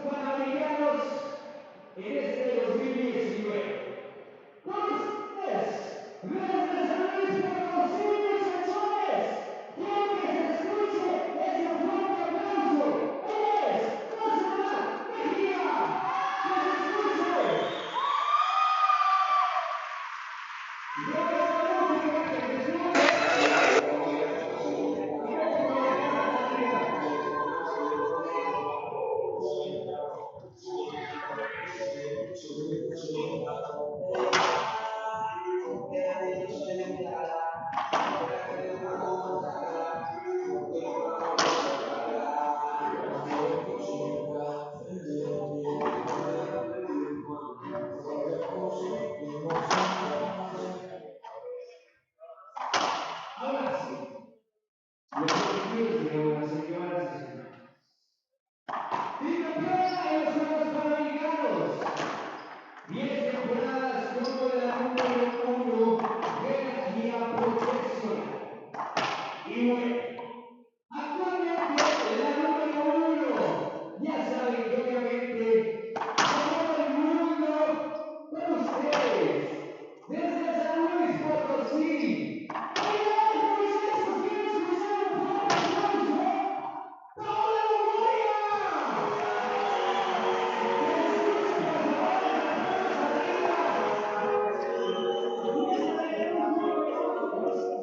Panamericanos en este 2019. Con ustedes, desde San Luis Potosí, muchachones, quiero que se escuche ese fuerte aplauso. Ella es Paola Mejia. Que se escuche. Gracias a la música, que se escuche. Ahora sí, lo prometido es deuda, señoras y señores. Bicampeona en los Juegos Panamericanos. 10 temporadas como la número 1 de la guía profesional. Y bueno, actualmente la número 1, ya saben que obviamente todo el mundo con ustedes, desde San Luis Potosí. ¡Oigan, muchachos, quiero escuchar un fuerte aplauso! ¡Paola Longoria! ¡Que se escuche, por favor, las manos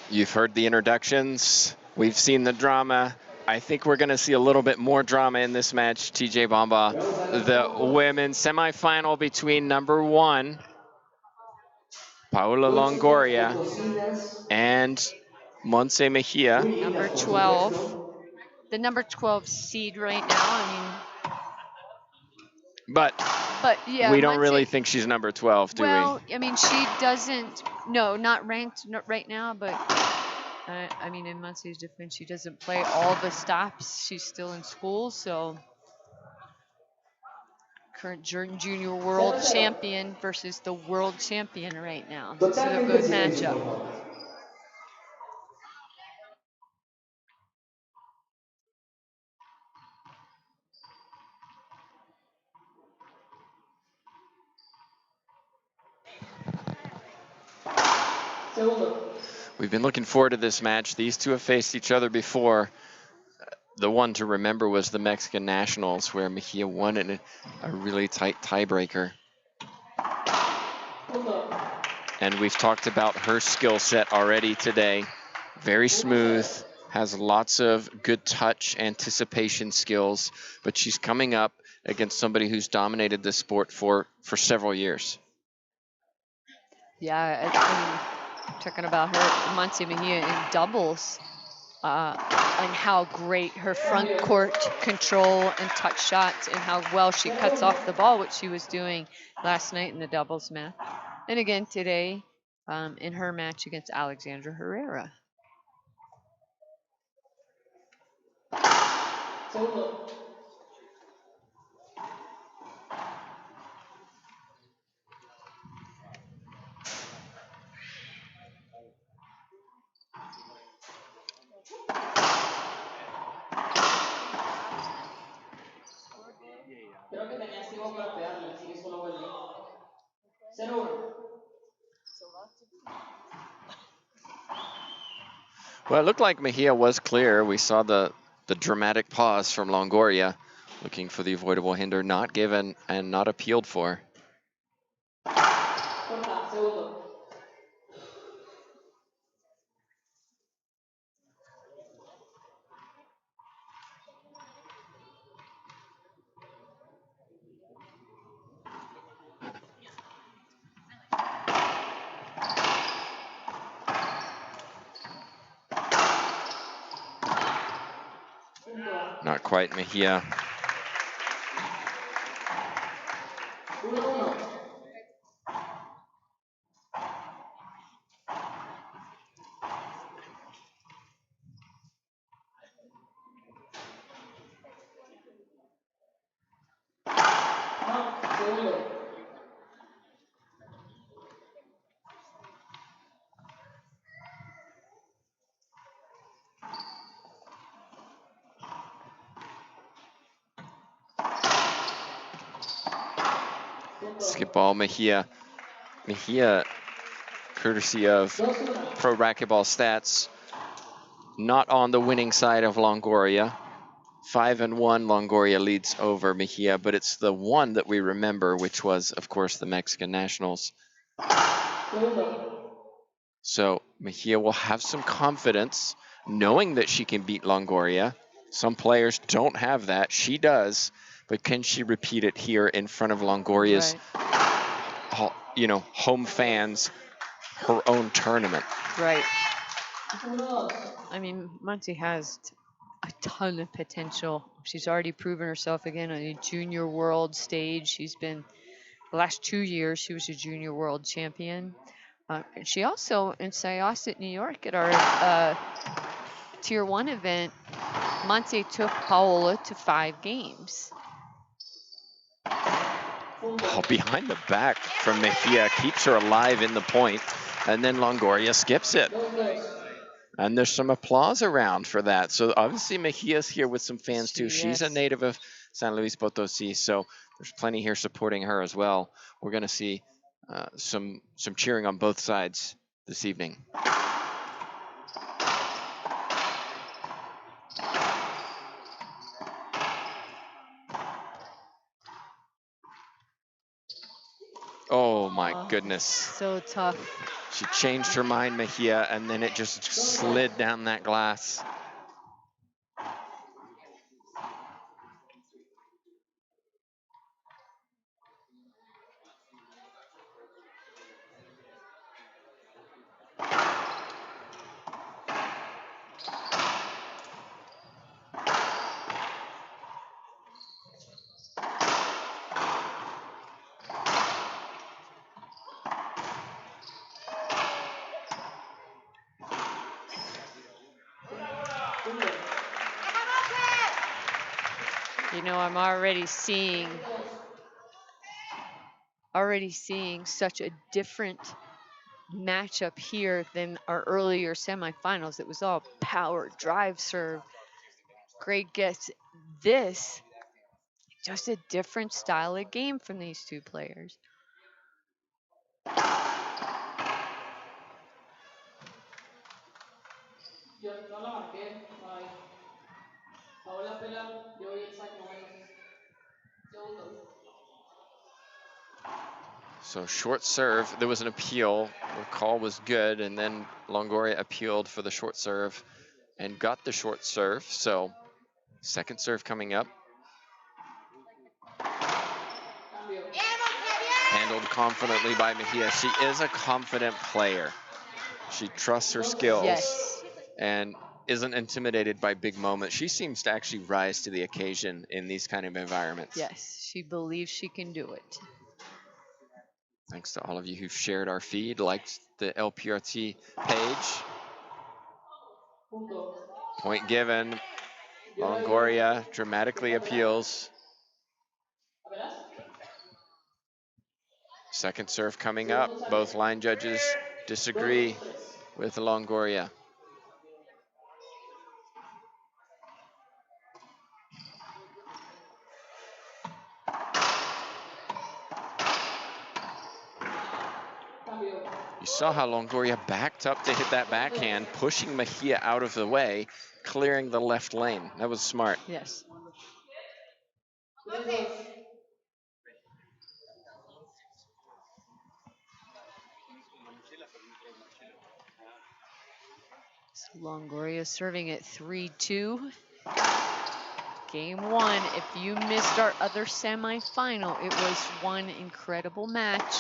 You've heard the introductions. We've seen the drama. I think we're going to see a little bit more drama in this match, TJ Bamba. The women's semifinal between number 1, Paola Longoria, and Montse Mejia. Number 12. The number 12 seed right now. I mean, But yeah, we don't really think she's number 12, do we? Well, I mean, she doesn't. No, not ranked right now. But I mean, in Montse's defense, she doesn't play all the stops. She's still in school, so current junior world champion versus the world champion right now. This is a good matchup. We've been looking forward to this match. These two have faced each other before. The one to remember was the Mexican Nationals, where Mejia won in a really tight tiebreaker. And we've talked about her skill set already today. Very smooth, has lots of good touch, anticipation skills, but she's coming up against somebody who's dominated this sport for several years. Yeah, I mean, talking about her, Montse Mejia in doubles, and how great her front court control and touch shots, and how well she cuts off the ball, which she was doing last night in the doubles match, and again today in her match against Alexandra Herrera. Creo que tenías tiempo para pegarle, así que solo vuelve. 0-1. Well, it looked like Mejia was clear. We saw the dramatic pause from Longoria, looking for the avoidable hinder, not given and not appealed for. Not quite Mejia. Skip ball, Mejia. Mejia, courtesy of Pro Racquetball Stats, not on the winning side of Longoria. 5-1, Longoria leads over Mejia, but it's the one that we remember, which was, of course, the Mexican Nationals. So Mejia will have some confidence, knowing that she can beat Longoria. Some players don't have that. She does, but can she repeat it here in front of Longoria's, home fans, her own tournament? Right. I mean, Monty has a ton of potential. She's already proven herself again on a junior world stage. She's been, the last 2 years, she was a junior world champion. And she also, in Syosset, New York, at our Tier 1 event, Monty took Paola to 5 games. Oh, behind the back from Mejia keeps her alive in the point, and then Longoria skips it. And there's some applause around for that. So obviously Mejia's here with some fans too. She's a native of San Luis Potosi, so there's plenty here supporting her as well. We're going to see some cheering on both sides this evening. Oh my goodness. So tough. She changed her mind, Mejia, and then it just slid down that glass. You know, I'm already seeing such a different matchup here than our earlier semifinals. It was all power, drive, serve, great gets. This, just a different style of game from these two players. So short serve, there was an appeal. The call was good, and then Longoria appealed for the short serve and got the short serve. So second serve coming up. Handled confidently by Mejia. She is a confident player. She trusts her skills and isn't intimidated by big moments. She seems to actually rise to the occasion in these kind of environments. Yes, she believes she can do it. Thanks to all of you who've shared our feed, liked the LPRT page. Point given. Longoria dramatically appeals. Second serve coming up. Both line judges disagree with Longoria. You saw how Longoria backed up to hit that backhand, pushing Mejia out of the way, clearing the left lane. That was smart. Yes. So Longoria serving at 3-2. Game 1. If you missed our other semifinal, it was one incredible match.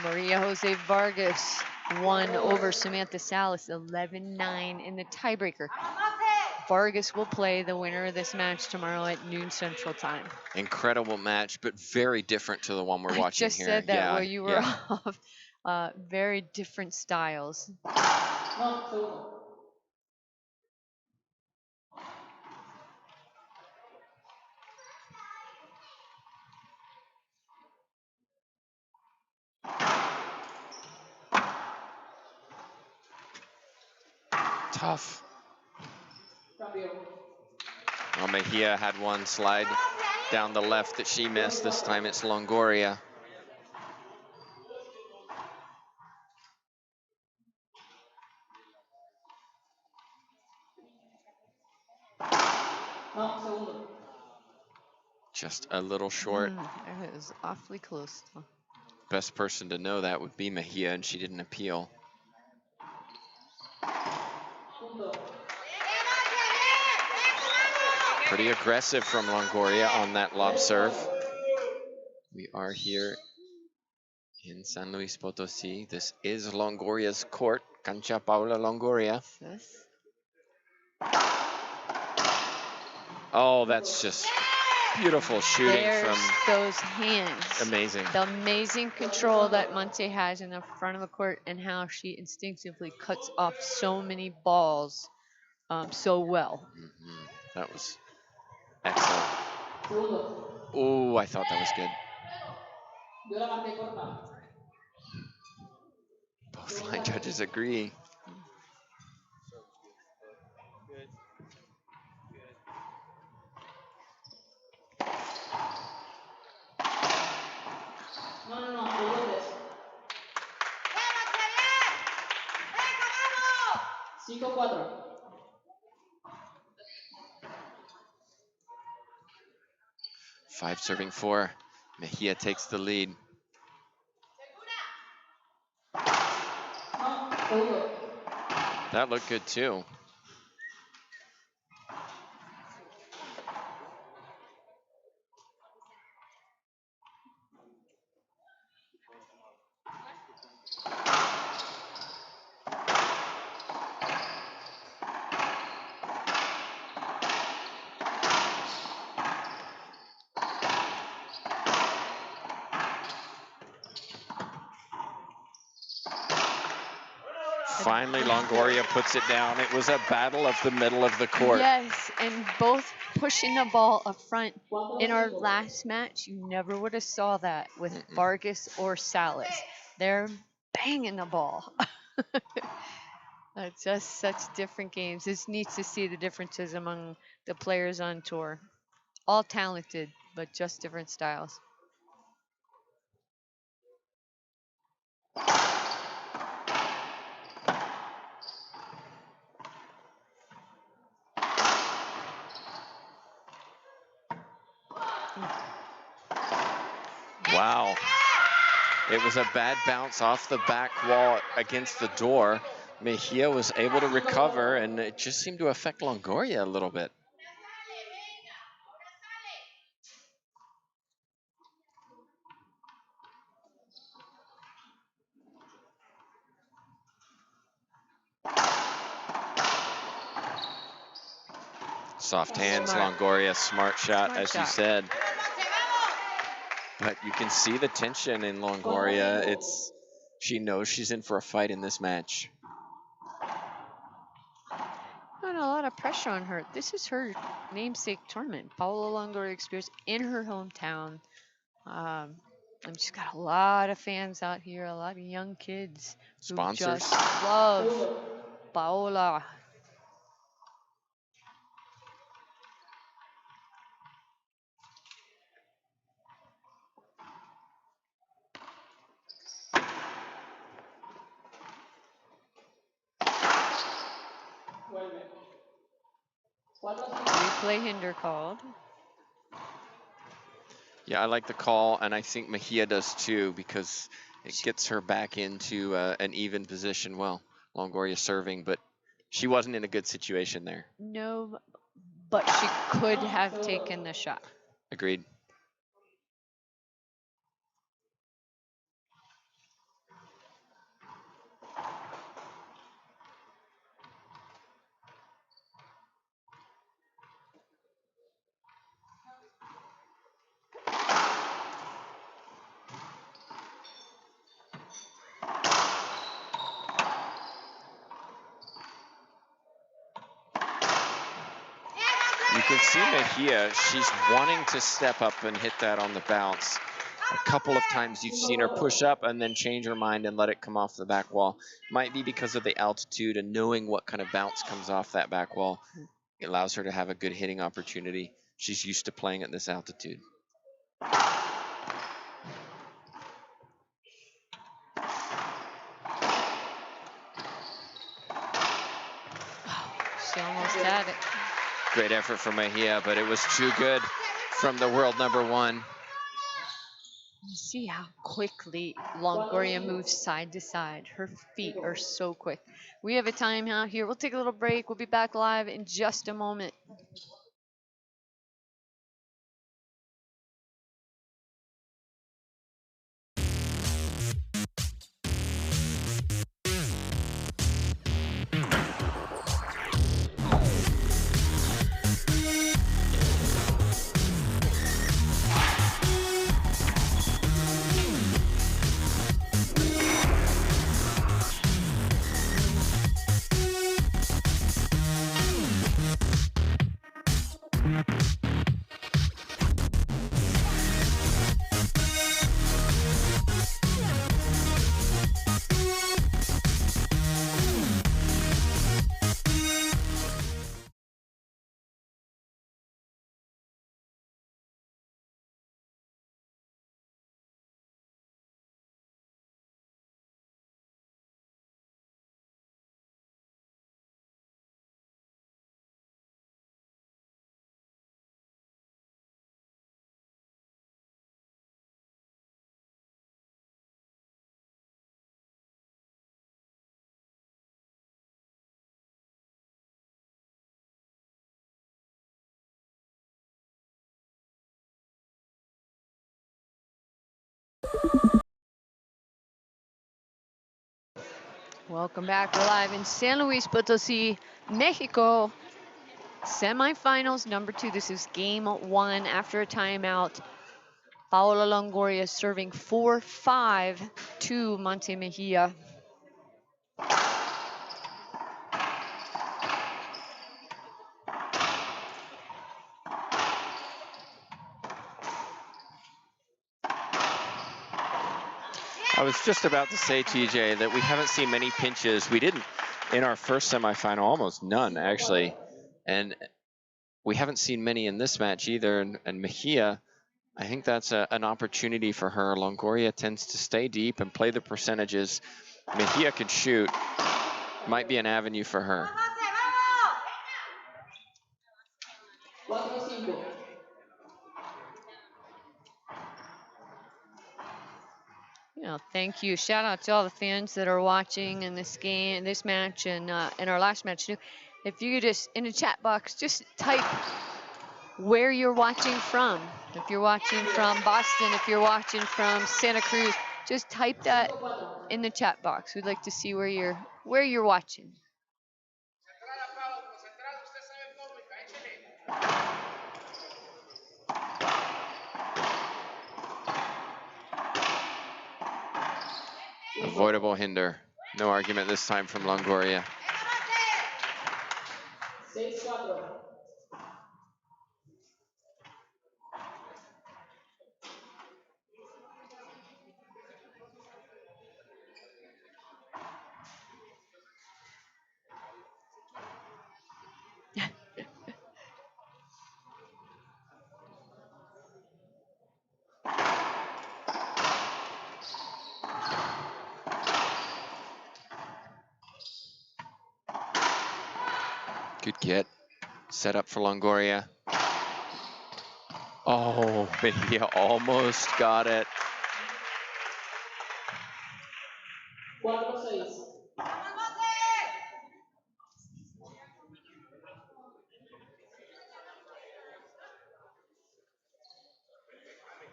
Maria Jose Vargas won over Samantha Salas 11-9 in the tiebreaker. Vargas will play the winner of this match tomorrow at noon Central Time. Incredible match, but very different to the one we're watching Just here. said that yeah, where you were yeah. off. Very different styles. Tough. Well, Mejia had one slide down the left that she missed. This time it's Longoria. Just a little short. It was awfully close. Best person to know that would be Mejia, and she didn't appeal. Pretty aggressive from Longoria on that lob serve. We are here in San Luis Potosi. This is Longoria's court. Cancha Paola Longoria. Oh, that's just beautiful shooting. There's from those hands. Amazing. The amazing control that Monte has in the front of the court and how she instinctively cuts off so many balls so well. That was excellent. Oh, I thought that was good. Both line judges agree. Five serving four. Mejia takes the lead. That looked good too. Finally, Longoria puts it down. It was a battle of the middle of the court. Yes, and both pushing the ball up front. In our last match, you never would have saw that with Vargas or Salas. They're banging the ball. Just such different games. It's neat to see the differences among the players on tour. All talented, but just different styles. Wow. It was a bad bounce off the back wall against the door. Mejia was able to recover, and it just seemed to affect Longoria a little bit. Soft hands, Longoria, smart shot, as you said. But you can see the tension in Longoria. She knows she's in for a fight in this match. Not a lot of pressure on her. This is her namesake tournament. Paola Longoria experience in her hometown. And she's got a lot of fans out here, a lot of young kids Sponsors. who just love Paola. Replay hinder called. Yeah, I like the call, and I think Mejia does too, because it gets her back into an even position. Well, Longoria serving, but she wasn't in a good situation there. No, but she could have taken the shot. Agreed. can see Mejia, she's wanting to step up and hit that on the bounce. A couple of times you've seen her push up and then change her mind and let it come off the back wall. Might be because of the altitude and knowing what kind of bounce comes off that back wall. It allows her to have a good hitting opportunity. She's used to playing at this altitude. She almost had it. Great effort from Mejia, but it was too good from the world #1. You see how quickly Longoria moves side to side. Her feet are so quick. We have a timeout here. We'll take a little break. We'll be back live in just a moment. Welcome back. We're live in San Luis Potosi, Mexico. Semifinals #2. This is game 1 after a timeout. Paola Longoria serving 4-5 to Monte Mejia. I was just about to say, TJ, that we haven't seen many pinches. We didn't in our first semifinal, almost none, actually. And we haven't seen many in this match either. And Mejia, I think that's an opportunity for her. Longoria tends to stay deep and play the percentages. Mejia can shoot. Might be an avenue for her. You know, thank you. Shout out to all the fans that are watching in this game, this match, and in our last match too. If you could just, in the chat box, just type where you're watching from. If you're watching from Boston, if you're watching from Santa Cruz, just type that in the chat box. We'd like to see where you're watching. Avoidable hinder. No argument this time from Longoria. Good get. Set up for Longoria. Oh, Mejia almost got it.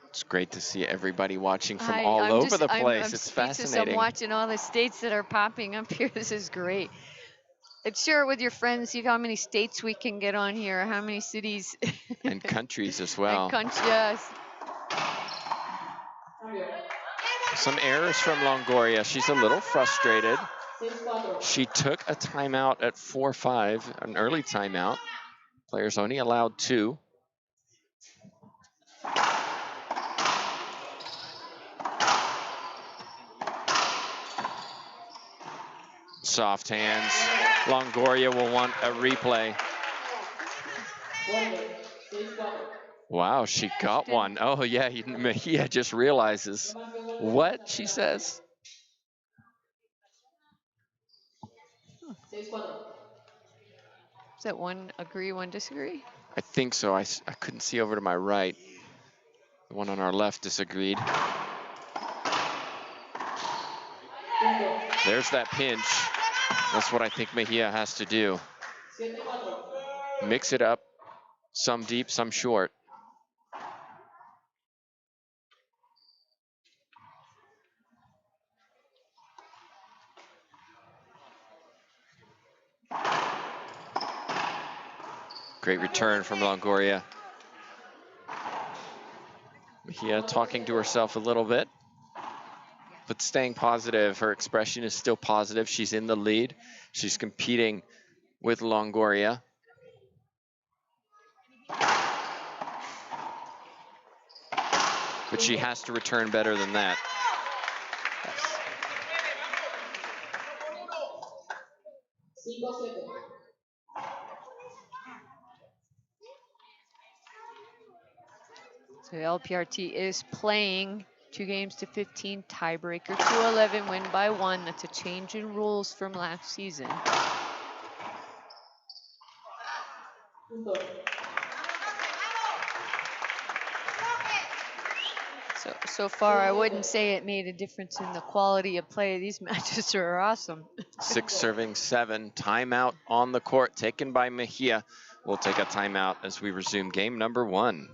It's great to see everybody watching from all over the place. I'm it's speechless. fascinating. I'm watching all the states that are popping up here. This is great. Let's share it with your friends. See how many states we can get on here. How many cities. And countries as well. And countries, yes. Some errors from Longoria. She's a little frustrated. She took a timeout at 4-5, an early timeout. Players only allowed 2. Soft hands. Longoria will want a replay. Wow, she got one. Oh yeah, Mejia just realizes what she says. Is that one agree, one disagree? I think so. I couldn't see over to my right. The one on our left disagreed. There's that pinch. That's what I think Mejia has to do. Mix it up. Some deep, some short. Great return from Longoria. Mejia talking to herself a little bit, but staying positive. Her expression is still positive. She's in the lead. She's competing with Longoria. But she has to return better than that. So LPRT is playing 2 games to 15, tiebreaker to 11, win by 1. That's a change in rules from last season. So far, I wouldn't say it made a difference in the quality of play. These matches are awesome. 6 serving 7. Timeout on the court taken by Mejia. We'll take a timeout as we resume game number 1.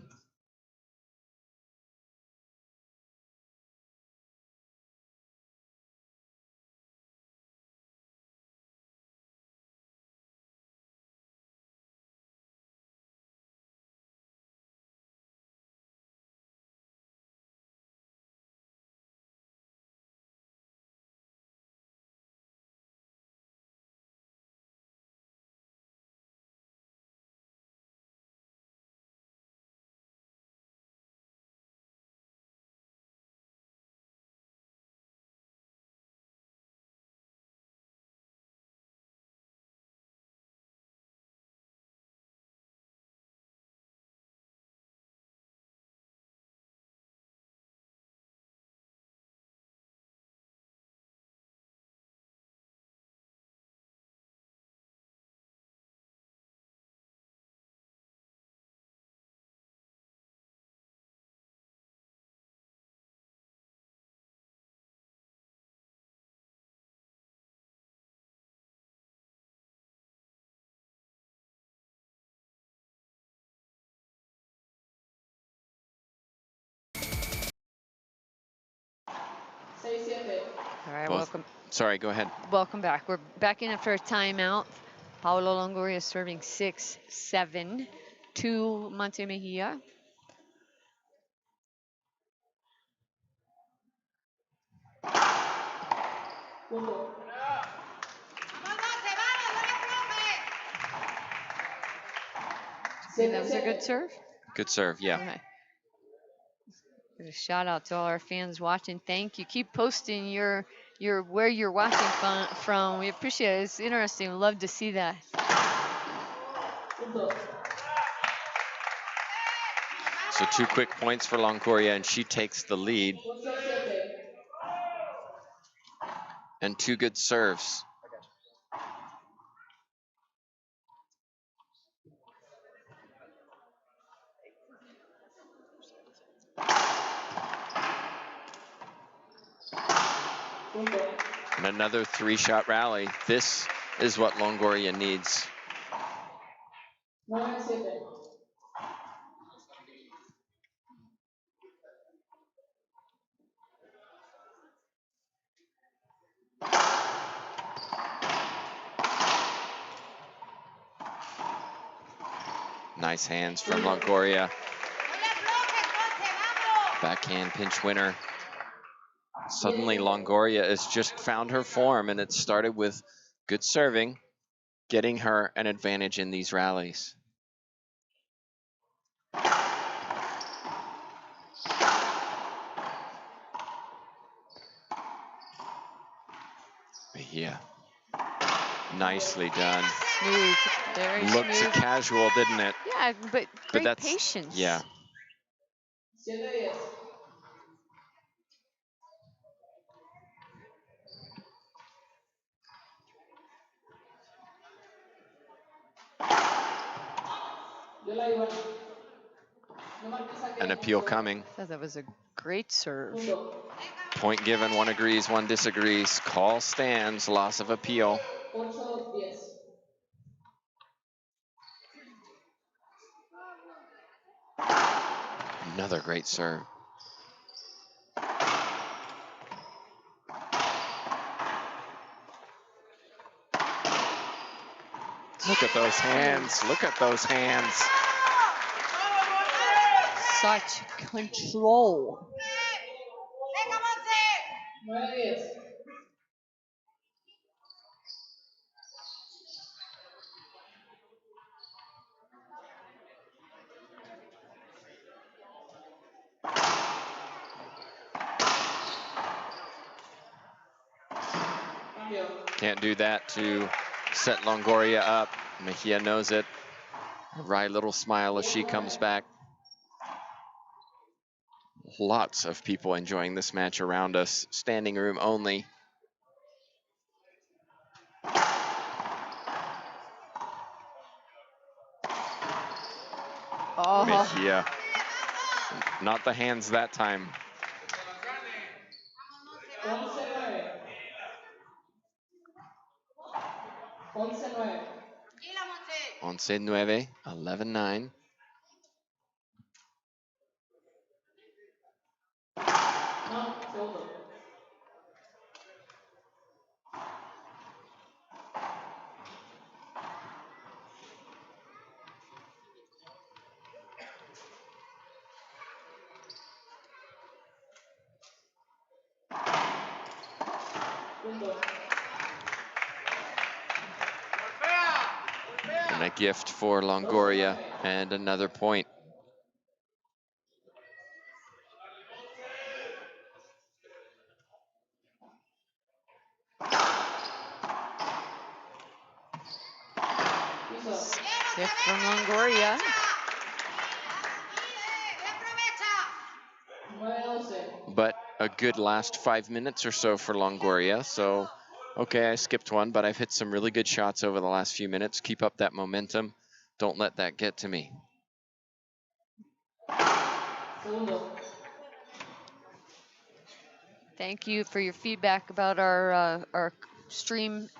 All right, welcome. Sorry, go ahead. Welcome back. We're back in after a timeout. Paola Longoria serving 6-7 to Monte Mejia. See, that was a good serve? Good serve, yeah. Okay. A shout out to all our fans watching. Thank you. Keep posting your where you're watching from. We appreciate it. It's interesting. Love to see that. So 2 quick points for Longoria, and she takes the lead. And 2 good serves. And another 3-shot rally. This is what Longoria needs. Nice hands from Longoria. Backhand pinch winner. Suddenly Longoria has just found her form, and it started with good serving, getting her an advantage in these rallies. Mejia. Nicely done. Smooth, very Looked smooth. casual, didn't it? Yeah, but great that's patience. Yeah. 7-10. An appeal coming. I thought that was a great serve. Point given, one agrees, one disagrees. Call stands, loss of appeal. 8-10. Another great serve. Look at those hands. Look at those hands. Such control. 9-10. Can't do that to set Longoria up. Mejia knows it. A wry little smile as she comes back. Lots of people enjoying this match around us. Standing room only. Oh. Mejia. Not the hands that time. 11-9. 11-9. 11-9, 11-9. No, segundo. Punto. And a gift for Longoria and another point. Gift from Longoria. 9-11. But a good last 5 minutes or so for Longoria. So, okay, I skipped one, but I've hit some really good shots over the last few minutes. Keep up that momentum. Don't let that get to me. Segundo. Thank you for your feedback about our stream.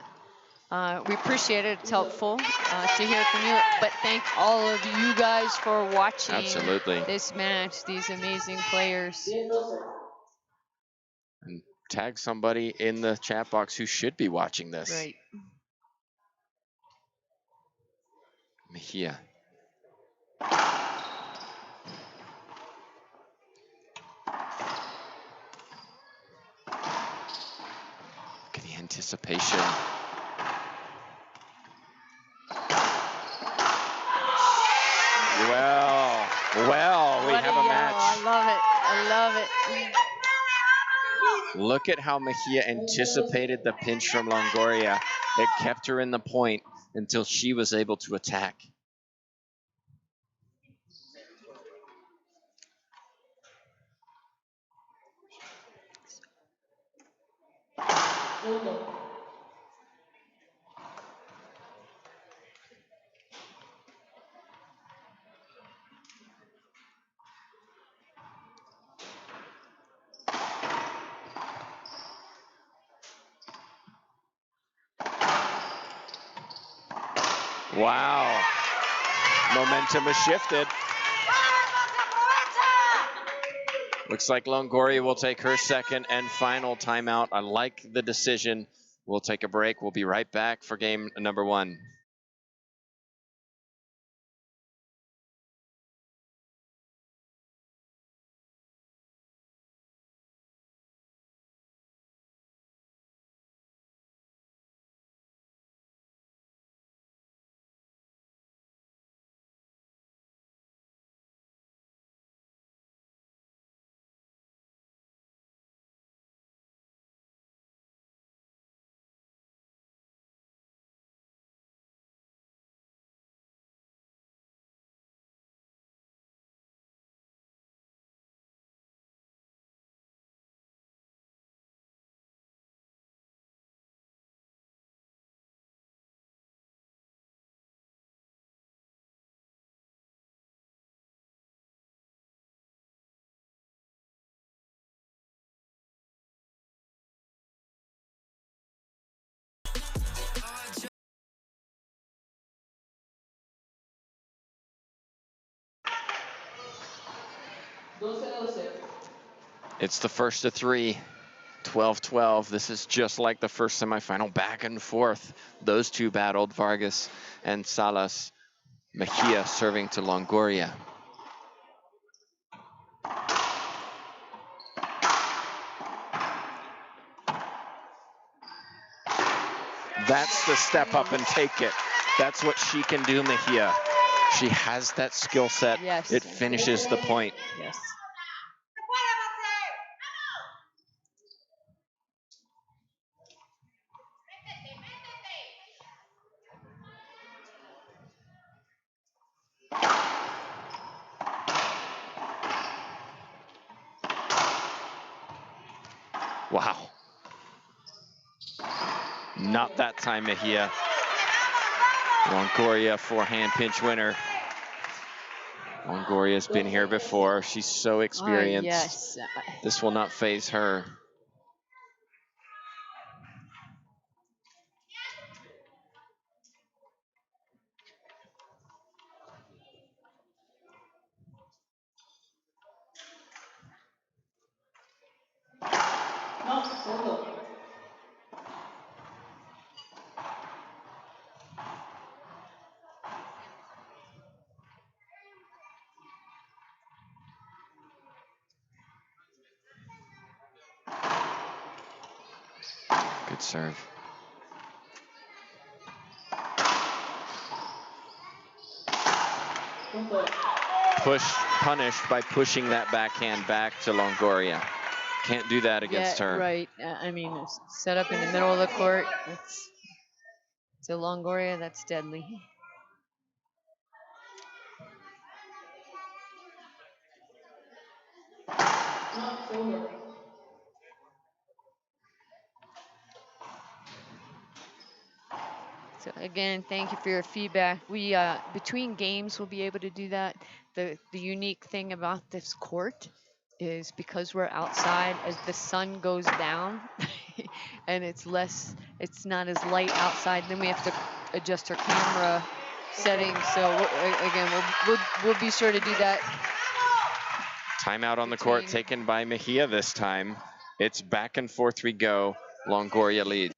We appreciate it. It's helpful to hear from you. But thank all of you guys for watching Absolutely. this match, these amazing players. 10-12. And tag somebody in the chat box who should be watching this. Right. Mejia. Look at the anticipation. Well, we have a match. I love it. I love it. Look at how Mejia anticipated the pinch from Longoria. It kept her in the point until she was able to attack. Segundo. Wow. Momentum has shifted. Looks like Longoria will take her second and final timeout. I like the decision. We'll take a break. We'll be right back for game number 1. It's the first of three. 12-12. This is just like the first semifinal, back and forth. Those two battled, Vargas and Salas. Mejia serving to Longoria. That's the step up and take it. That's what she can do, Mejia. She has that skill set. Yes. It finishes the point. Yes. Wow. Not that time, Mejia. Longoria, forehand pinch winner. Longoria's been here before. She's so experienced. Yes. This will not faze her. Good serve. Punished by pushing that backhand back to Longoria. Can't do that against her. Right. I mean, it's set up in the middle of the court. It's a Longoria that's deadly. So again, thank you for your feedback. We between games we'll be able to do that. The unique thing about this court is because we're outside, as the sun goes down and it's not as light outside, then we have to adjust our camera settings. So again, we'll be sure to do that. Timeout on the court taken by Mejia this time. It's back and forth we go. Longoria leads.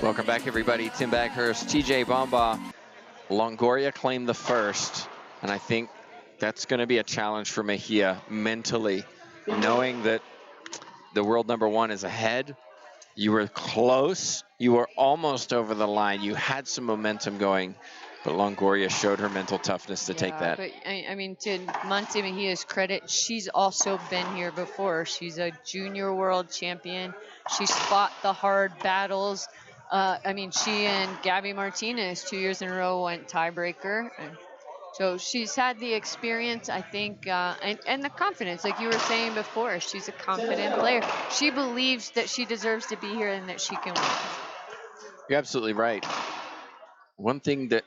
Welcome back, everybody. Tim Baghurst, TJ Bamba. Longoria claimed the first, and I think that's going to be a challenge for Mejia mentally, knowing that the world #1 is ahead. You were close. You were almost over the line. You had some momentum going, but Longoria showed her mental toughness to take that. But I mean, to Monte Mejia's credit, she's also been here before. She's a junior world champion. She's fought the hard battles. I mean, she and Gabby Martinez 2 years in a row went tiebreaker. And so she's had the experience, I think, and the confidence, like you were saying before. She's a confident player. She believes that she deserves to be here and that she can win. You're absolutely right. One thing that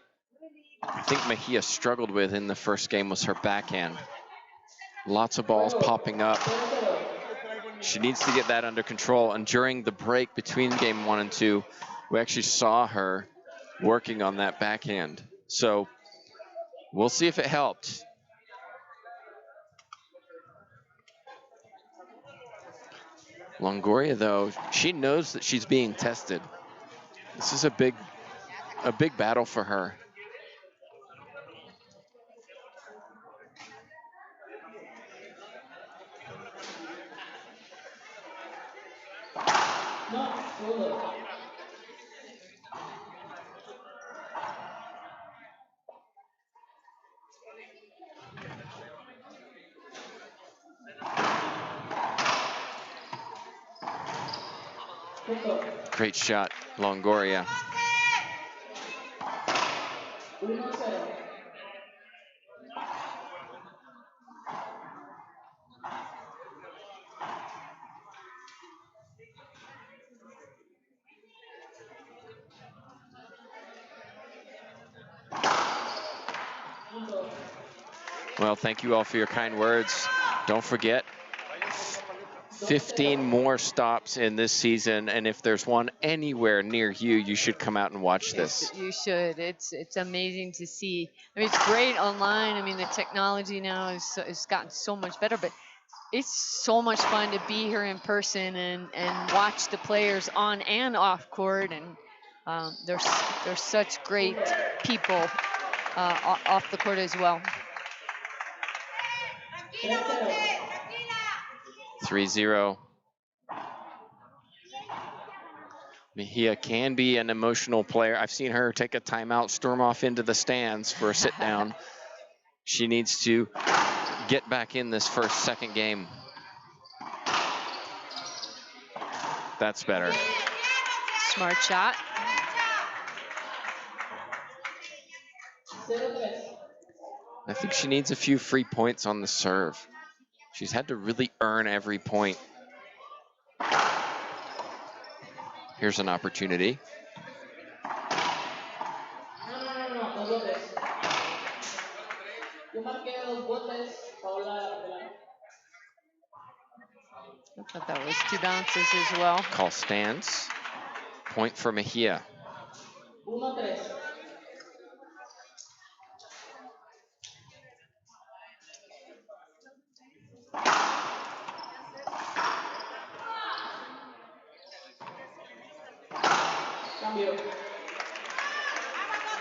I think Mejia struggled with in the first game was her backhand. Lots of balls popping up. She needs to get that under control. And during the break between game 1 and 2, we actually saw her working on that backhand. So we'll see if it helped. Longoria, though, she knows that she's being tested. This is a big battle for her. Great shot, Longoria. Well, thank you all for your kind words. Don't forget, 15 more stops in this season, and if there's one anywhere near you, you should come out and watch this. You should. It's amazing to see. I mean, it's great online. I mean, the technology now is gotten so much better, but it's so much fun to be here in person and watch the players on and off court, and they're such great people off the court as well. 3-0. Mejia can be an emotional player. I've seen her take a timeout, storm off into the stands for a sit down. She needs to get back in this second game. That's better. Smart shot. I think she needs a few free points on the serve. She's had to really earn every point. Here's an opportunity. I thought that was 2 bounces as well. Call stands. Point for Mejia.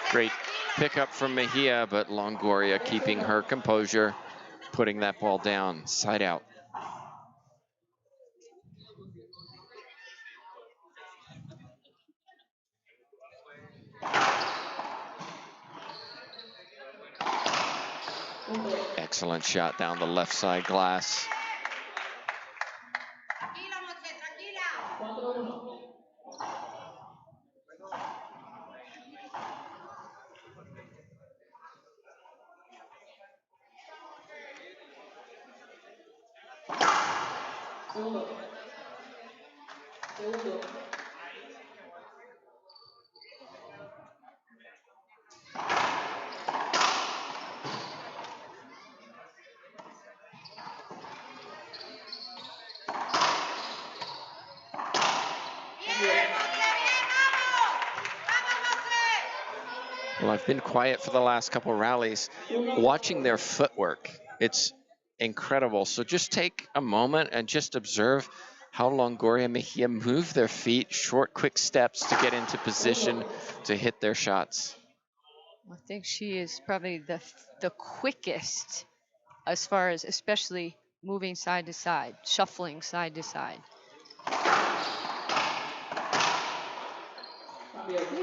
Great pickup from Mejia, but Longoria keeping her composure, putting that ball down, side out. Excellent shot down the left side glass. Well, I've been quiet for the last couple rallies, watching their footwork. It's incredible. So just take a moment and just observe how Longoria Mejia move their feet, short, quick steps to get into position to hit their shots. I think she is probably the quickest as far as especially moving side to side, shuffling side to side.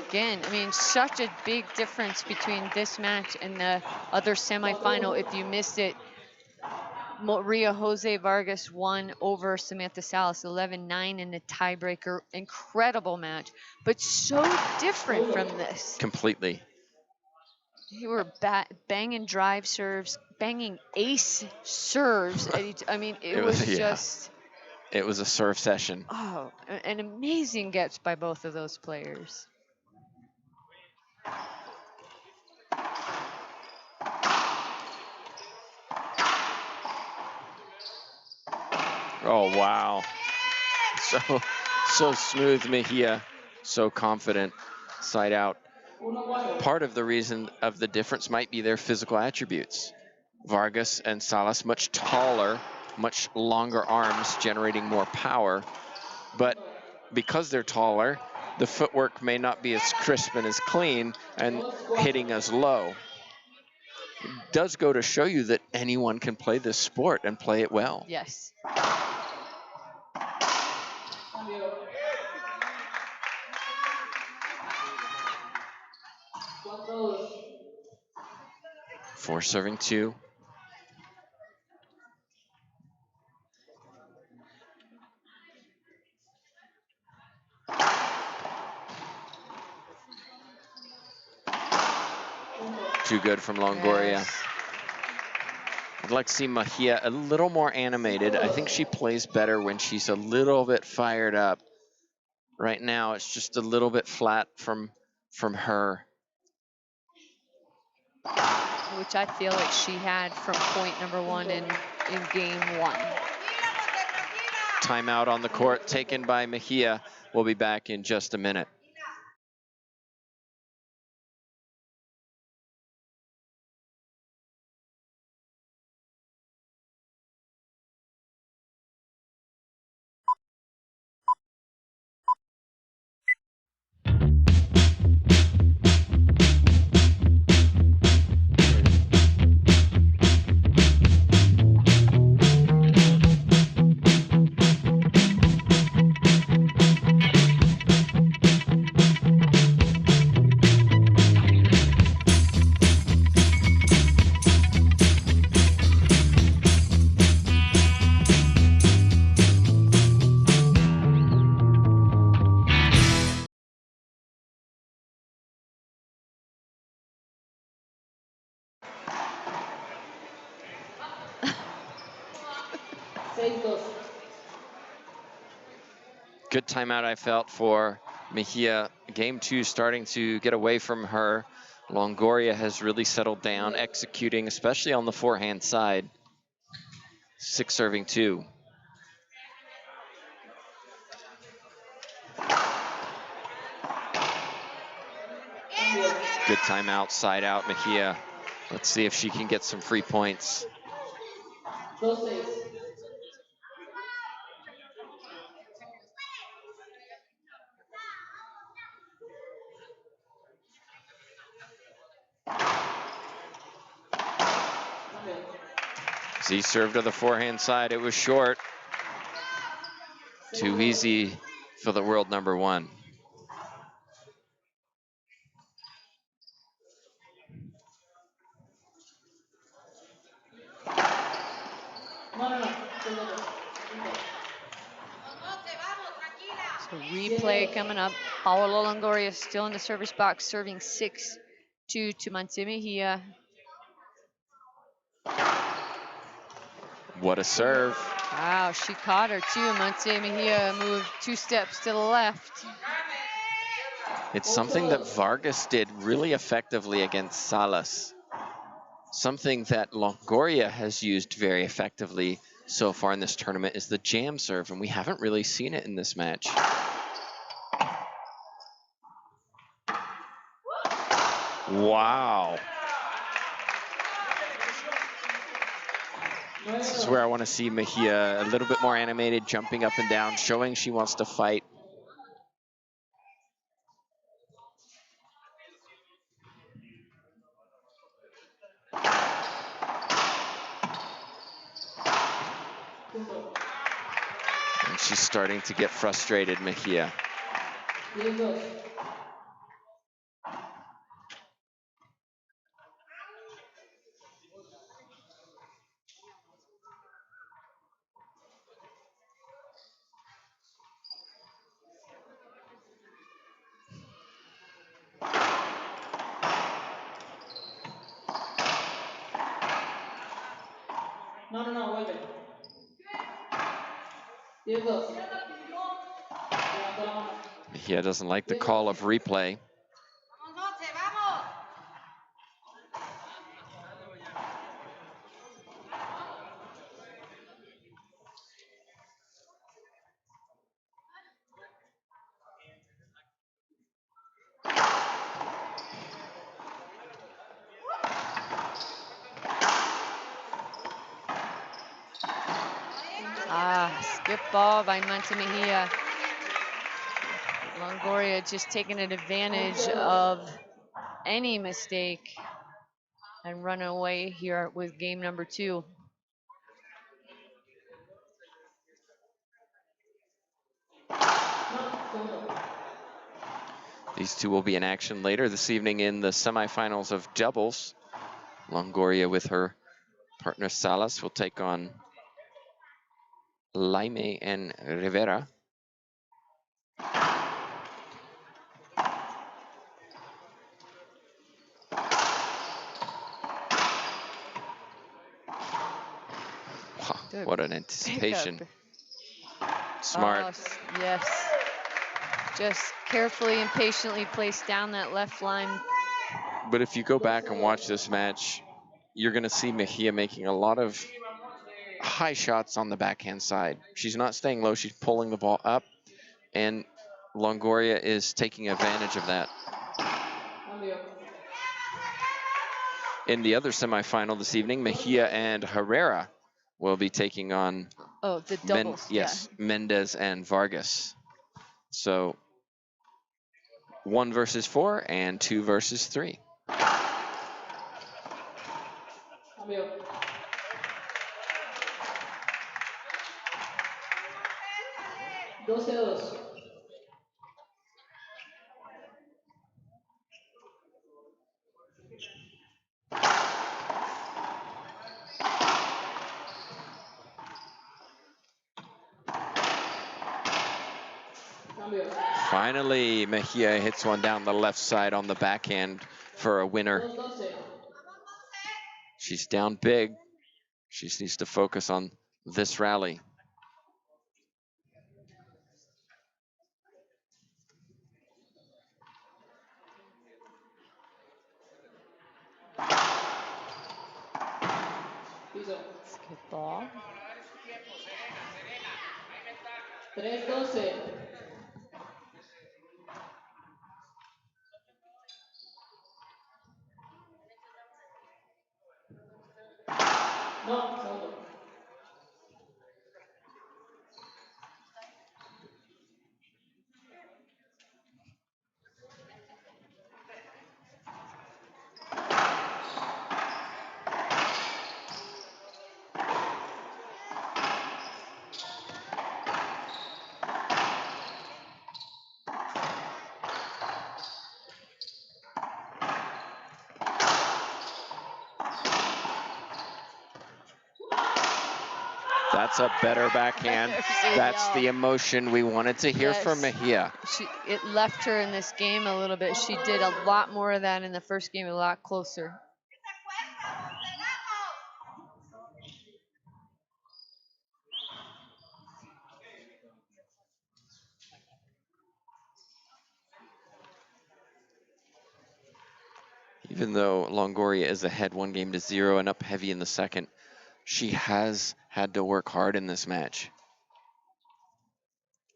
Again, I mean, such a big difference between this match and the other semifinal. If you missed it, Maria Jose Vargas won over Samantha Salas 11-9 in the tiebreaker. Incredible match, but so different from this. Completely. You were banging drive serves, banging ace serves. I mean, it was just... It was a serve session. Oh, an amazing gets by both of those players. Oh, wow. So smooth, Mejia. So confident, side out. Part of the reason of the difference might be their physical attributes. Vargas and Salas much taller, much longer arms, generating more power. But because they're taller, the footwork may not be as crisp and as clean and hitting as low. It does go to show you that anyone can play this sport and play it well. Yes. Four serving two. Too good from Longoria. Yes. I'd like to see Mejia a little more animated. I think she plays better when she's a little bit fired up. Right now, it's just a little bit flat from her. Which I feel like she had from point number one in game one. Timeout on the court taken by Mejia. We'll be back in just a minute. Good timeout I felt for Mejia. Game two starting to get away from her. Longoria has really settled down, executing, especially on the forehand side. 6 serving 2. Good timeout, side out Mejia. Let's see if she can get some free points. Z served to the forehand side. It was short. Too easy for the world number one. So replay coming up. Paola Longoria still in the service box, serving 6-2 to Monte Mejia. What a serve. Wow, she caught her too. Monte Mejia moved 2 steps to the left. It's something that Vargas did really effectively against Salas. Something that Longoria has used very effectively so far in this tournament is the jam serve, and we haven't really seen it in this match. Wow. This is where I want to see Mejia a little bit more animated, jumping up and down, showing she wants to fight. And she's starting to get frustrated, Mejia. No, vuelve. 10-2. Levanta la mano. Mejia doesn't like the call of replay. Skip ball by Monte Mejia. Longoria just taking advantage of any mistake and run away here with game number 2. These two will be in action later this evening in the semifinals of doubles. Longoria with her partner Salas will take on Laime and Rivera. Wow, what an anticipation. Smart. Oh, yes. Just carefully and patiently placed down that left line. But if you go back and watch this match, you're going to see Mejia making a lot of high shots on the backhand side. She's not staying low, she's pulling the ball up, and Longoria is taking advantage of that. In the other semifinal this evening, Mejia and Herrera will be taking on the doubles. Mendez and Vargas. So 1 versus 4 and 2 versus 3. Finally, Mejia hits one down the left side on the backhand for a winner. She's down big. She needs to focus on this rally. Skip ball. 3-12. No, segundo. That's a better backhand. That's the emotion we wanted to hear from Mejia. It left her in this game a little bit. She did a lot more of that in the first game, a lot closer. Even though Longoria is ahead 1-0 and up heavy in the second, she has had to work hard in this match.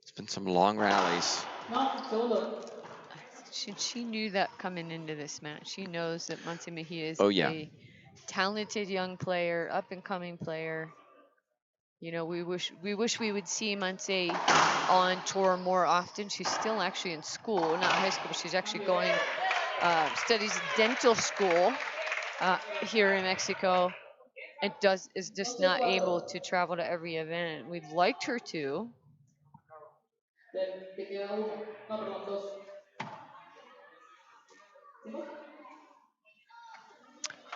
It's been some long rallies. No, segundo. She knew that coming into this match. She knows that Monte Mejia is Oh, yeah. a talented young player, up and coming player. You know, we wish we would see Monse on tour more often. She's still actually in school, not high school, but she's actually going studies dental school here in Mexico, and is just not able to travel to every event. We'd liked her to.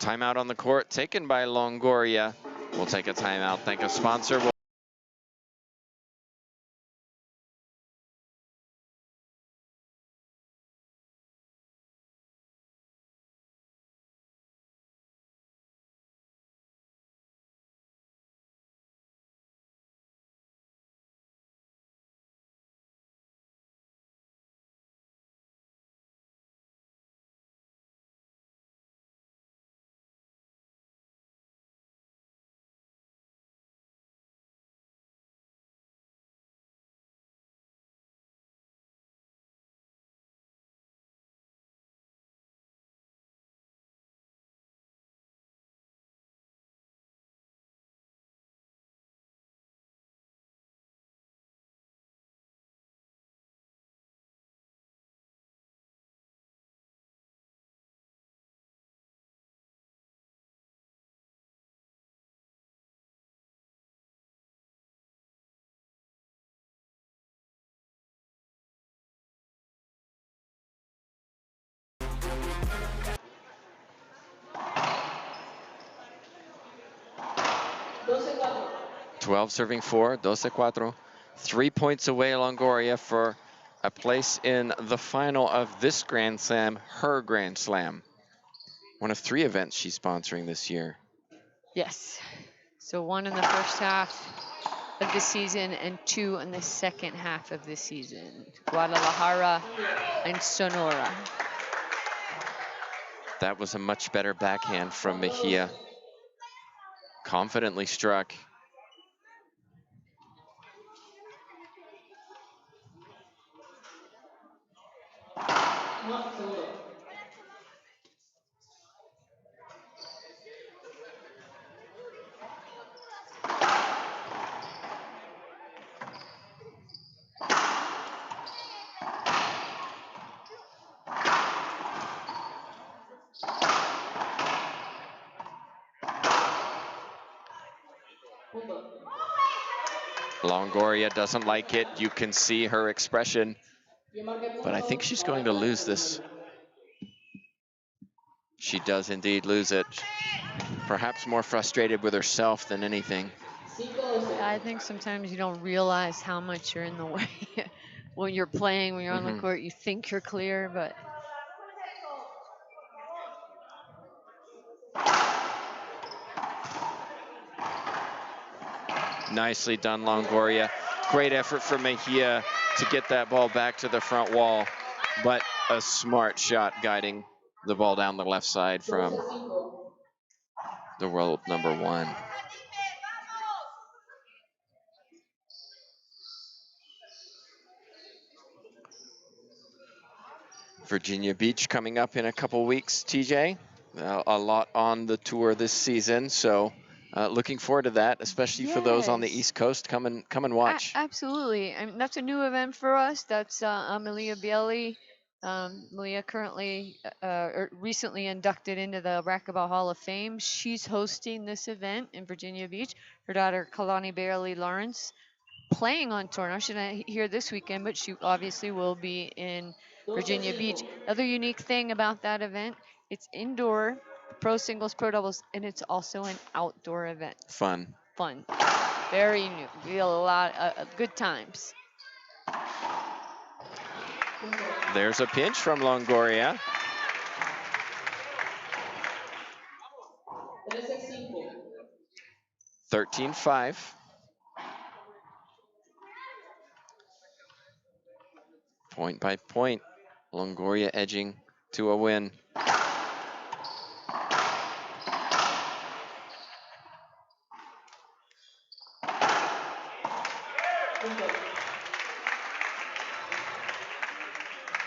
Timeout on the court taken by Longoria. We'll take a timeout. Thank a sponsor. We'll 12 serving 4, 12-4. 3 points away, Longoria, for a place in the final of this Grand Slam, her Grand Slam. One of 3 events she's sponsoring this year. Yes. So 1 in the first half of the season and 2 in the second half of the season. Guadalajara and Sonora. That was a much better backhand from Mejia. Confidently struck. Longoria doesn't like it. You can see her expression, but I think she's going to lose this. She does indeed lose it. Perhaps more frustrated with herself than anything. I think sometimes you don't realize how much you're in the way when you're playing, when you're on the court. You think you're clear, but Nicely done, Longoria. Great effort from Mejia to get that ball back to the front wall, but a smart shot guiding the ball down the left side from the world number 1. Virginia Beach coming up in a couple weeks, TJ. A lot on the tour this season, so looking forward to that, especially for those on the yes. East Coast. Come and watch. Absolutely. I mean, that's a new event for us. That's Amelia Bieli. Malia currently recently inducted into the Racquetball Hall of Fame. She's hosting this event in Virginia Beach. Her daughter, Kalani Bailey Lawrence, playing on tour. Now, she's not here this weekend, but she obviously will be in Virginia Beach. Other unique thing about that event, it's indoor, pro singles, pro doubles, and it's also an outdoor event. Fun. Very new. We had a lot of good times. There's a pinch from Longoria. 13-5. Point by point, Longoria edging to a win.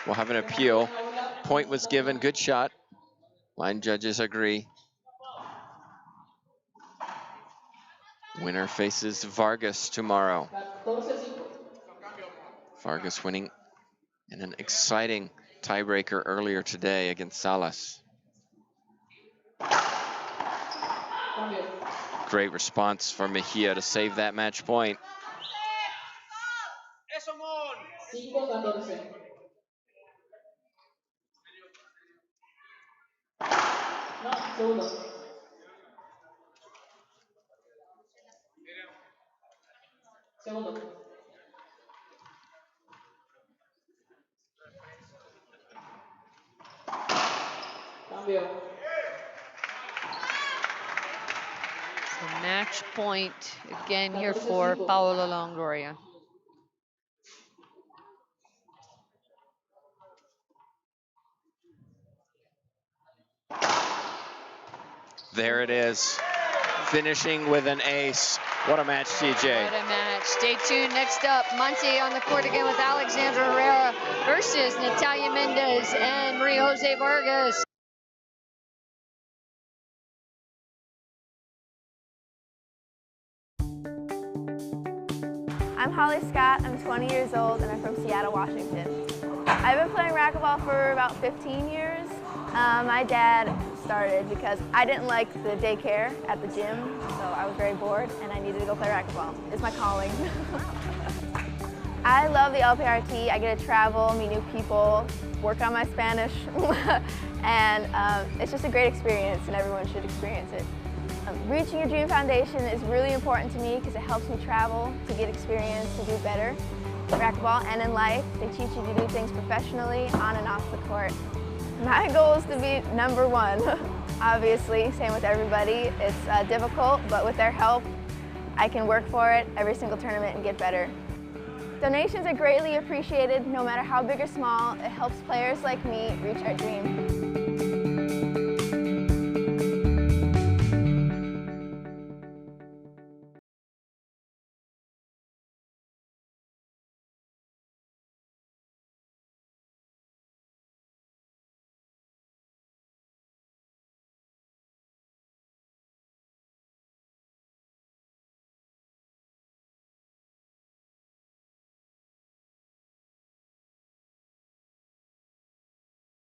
We'll have an appeal. Point was given, good shot. Line judges agree. Winner faces Vargas tomorrow. Vargas winning in an exciting tiebreaker earlier today against Salas. Great response from Mejia to save that match point. So match point again here for Paola Longoria. There it is, finishing with an ace. What a match, TJ. What a match. Stay tuned. Next up, Monte on the court again with Alexandra Herrera versus Natalia Mendez and Maria Jose Vargas. I'm Holly Scott, I'm 20 years old, and I'm from Seattle, Washington. I've been playing racquetball for about 15 years. My dad started because I didn't like the daycare at the gym, so I was very bored and I needed to go play racquetball. It's my calling. I love the LPRT. I get to travel, meet new people, work on my Spanish, and it's just a great experience and everyone should experience it. Reaching your dream foundation is really important to me because it helps me travel, to get experience, to do better in racquetball and in life. They teach you to do things professionally, on and off the court. My goal is to be #1, obviously, same with everybody. It's difficult, but with their help, I can work for it every single tournament and get better. Donations are greatly appreciated, no matter how big or small. It helps players like me reach our dream.